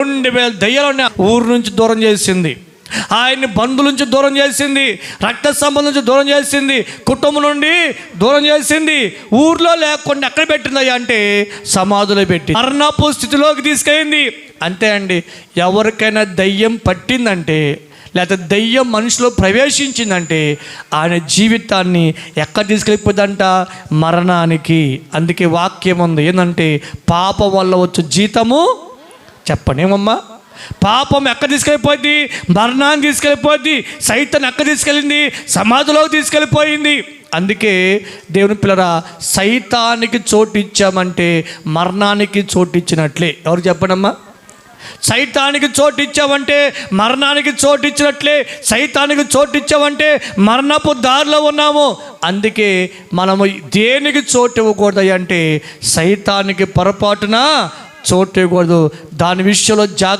2,000 దయ్యాలను ఊరు నుంచి దూరం చేసింది, ఆయన్ని బంధువుల నుంచి దూరం చేసింది, రక్త సంబంధం నుంచి దూరం చేసింది, కుటుంబం నుండి దూరం చేసింది. ఊర్లో లేకుండా ఎక్కడ పెట్టిందయ్యా అంటే సమాధిలో పెట్టి మరణపు స్థితిలోకి తీసుకెళ్ళింది. అంతే అండి. ఎవరికైనా దయ్యం పట్టిందంటే లేకపోతే దయ్యం మనిషిలో ప్రవేశించిందంటే ఆయన జీవితాన్ని ఎక్కడ తీసుకెళ్ళిపోద్దంట? మరణానికి. అందుకే వాక్యం ఉంది ఏంటంటే, పాపం వల్ల వచ్చే జీతము చెప్పండి ఏమమ్మా? పాపం ఎక్కడ తీసుకెళ్ళిపోద్ది? మరణాన్ని తీసుకెళ్ళిపోద్ది. సైతాన్ని ఎక్కడ తీసుకెళ్ళింది? సమాధిలోకి తీసుకెళ్ళిపోయింది. అందుకే దేవుని పిల్లరా, సైతానికి చోటు ఇచ్చామంటే మరణానికి చోటు ఇచ్చినట్లే. ఎవరు చెప్పండమ్మా? సైతానికి చోటు ఇచ్చావంటే మరణానికి చోటు ఇచ్చినట్లే. సైతానికి చోటు ఇచ్చావంటే మరణపు దారిలో ఉన్నాము. అందుకే మనము దేనికి చోటు ఇవ్వకూడదు అంటే సైతానికి పొరపాటున చోటు ఇవ్వకూడదు. దాని విషయంలో జాగ్రత్త.